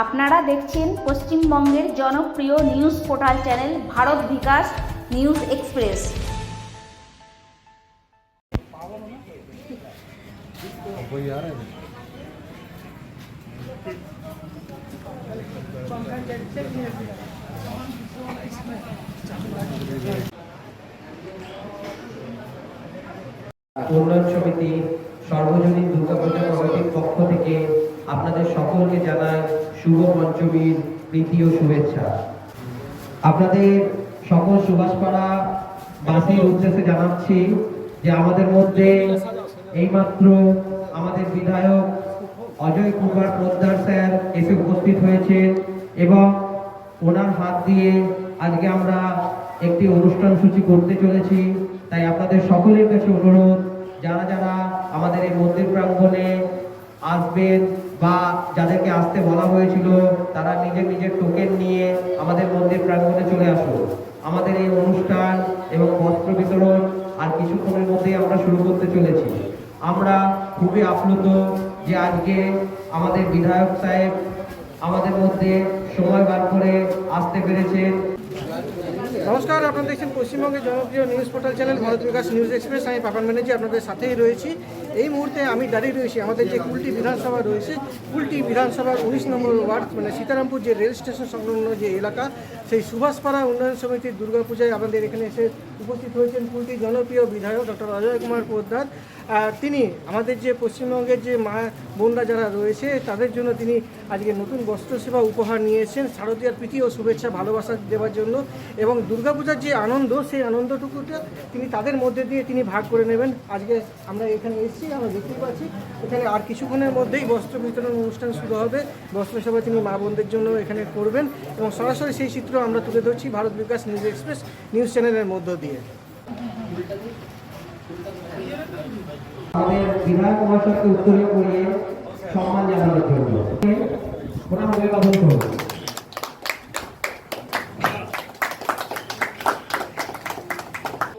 আপনারা দেখছেন পশ্চিমবঙ্গের জনপ্রিয় নিউজ পোর্টাল চ্যানেল ভারত বিকাশ নিউজ এক্সপ্রেস। উন্নয়ন সমিতি সর্বজনীন দুর্গাপূজা কমিটির পক্ষ থেকে আপনাদের সকলকে জানাই শুভ পঞ্চমীর প্রীতি ও শুভেচ্ছা। আপনাদের সকল সুভাষপাড়া বাসীর উদ্দেশ্যে জানাচ্ছি যে আমাদের মধ্যে এইমাত্র আমাদের বিধায়ক অজয় কুমার পোদ্দার স্যার এসে উপস্থিত হয়েছেন এবং ওনার হাত দিয়ে আজকে আমরা একটি অনুষ্ঠান সূচি করতে চলেছি। তাই আপনাদের সকলের কাছে অনুরোধ, যারা যারা আমাদের এই মন্দির প্রাঙ্গণে আসবেন বা যাদেরকে আসতে বলা হয়েছিল তারা নিজের নিজের টোকেন নিয়ে আমাদের মন্দির প্রাঙ্গণে চলে আসুন। আমাদের এই অনুষ্ঠান এবং বস্ত্র বিতরণ আর কিছুক্ষণের মধ্যেই আমরা শুরু করতে চলেছি। আমরা খুবই আপ্লুত যে আজকে আমাদের বিধায়ক সাহেব আমাদের মধ্যে সময় বার করে আসতে পেরেছেন। নমস্কার, আপনারা দেখছেন পশ্চিমবঙ্গের জনপ্রিয় নিউজ পোর্টাল চ্যানেল ভারত বিকাশ নিউজ এক্সপ্রেস। আমি পাপান ব্যানার্জি আপনাদের সাথেই রয়েছি। এই মুহূর্তে আমি দাঁড়িয়ে রয়েছি আমাদের যে কুলটি বিধানসভা রয়েছে, কুলটি বিধানসভার 19 নম্বর ওয়ার্ড, মানে সীতারামপুর যে রেল স্টেশন সংলগ্ন যে এলাকা, সেই সুভাষপাড়া উন্নয়ন সমিতির দুর্গাপূজায় আমাদের এখানে এসে উপস্থিত হয়েছেন কুলটি জনপ্রিয় বিধায়ক ডক্টর অজয় কুমার পোদ্দার। তিনি আমাদের যে পশ্চিমবঙ্গের যে মা বোনরা যারা রয়েছে তাদের জন্য তিনি আজকে নতুন বস্ত্র সেবা উপহার নিয়েছেন, শারদীয়ার প্রীতি ও শুভেচ্ছা ভালোবাসা দেওয়ার জন্য। এবং দুর্গাপূজার যে আনন্দ, সেই আনন্দটুকুটা তিনি তাদের মধ্যে দিয়ে তিনি ভাগ করে নেবেন। আজকে আমরা এখানে এসেছি, আমরা দেখতে পাচ্ছি এখানে আর কিছুক্ষণের মধ্যেই বস্ত্র বিতরণ অনুষ্ঠান শুরু হবে। বস্ত্র সেবা তিনি মা বোনদের জন্য এখানে করবেন এবং সরাসরি সেই চিত্র আমরা তুলে ধরছি ভারত বিকাশ নিউজ এক্সপ্রেস নিউজ চ্যানেলের মধ্য দিয়ে। আমাদের বিধায়ক মহাশয়কে উত্তরীয় করিয়ে সম্মান জানানোর জন্য ওনার অভিবাদন করুন।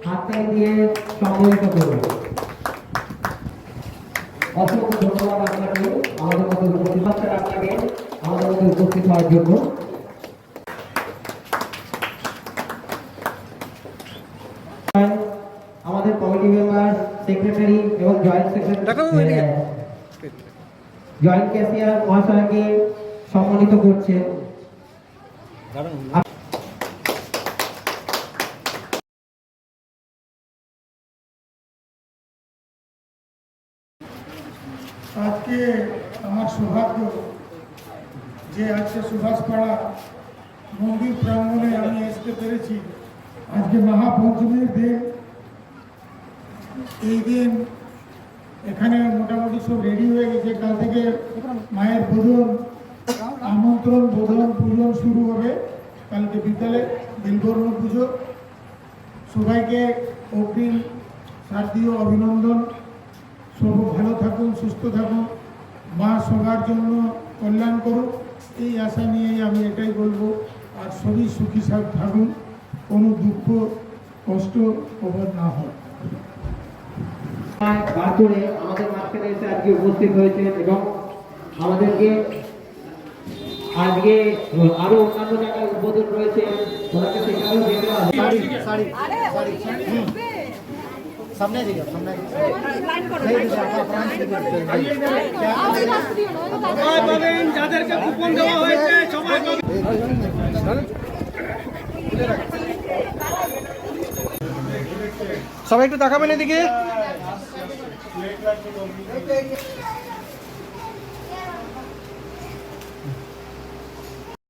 হাততালি দিয়ে সম্মানিত করুন। অসংখ্য ধন্যবাদ আপনাকে আমাদের মধ্যে উপস্থিত হওয়ার জন্য। আমাদের কমিটি মেম্বার, সেক্রেটারি এবং জয়েন্ট ক্যাশিয়ার মহাশয়কে সম্মানিত করছে। আজকে আমার সৌভাগ্য যে আজকে সুভাষপাড়া মন্দির প্রাঙ্গণে আমি আসতে পেরেছি। আজকে মহাপঞ্চমীর দিন। এই দিন এখানে মোটামুটি সব রেডি হয়ে গেছে। কাল থেকে মায়ের বোধন, আমন্ত্রণ, বোধন, পূজন শুরু হবে। কালকে বিকালে বিলবর্ণ পুজো। সবাইকে অগ্রিম শ্রাদ্ধীয় অভিনন্দন। সব ভালো থাকুন, সুস্থ থাকুন, মা সবার জন্য কল্যাণ করুন, এই আশা নিয়েই আমি এটাই বলবো। আর সবই সুখী থাকুন, কোনো দুঃখ কষ্ট প্রভাব না হয়। আমাদের মাঝখানে এসে আজকে উপস্থিত হয়েছেন এবং আমাদেরকে আজকে আরো অন্যান্য জায়গায় উদ্বোধন রয়েছে, ওনাকে সেখানেও যেতে হবে। সামনে দিকে সামনে যাদেরকে কুপন দেওয়া হয়েছে সবাই সবাই একটু তাকাবেন এদিকে।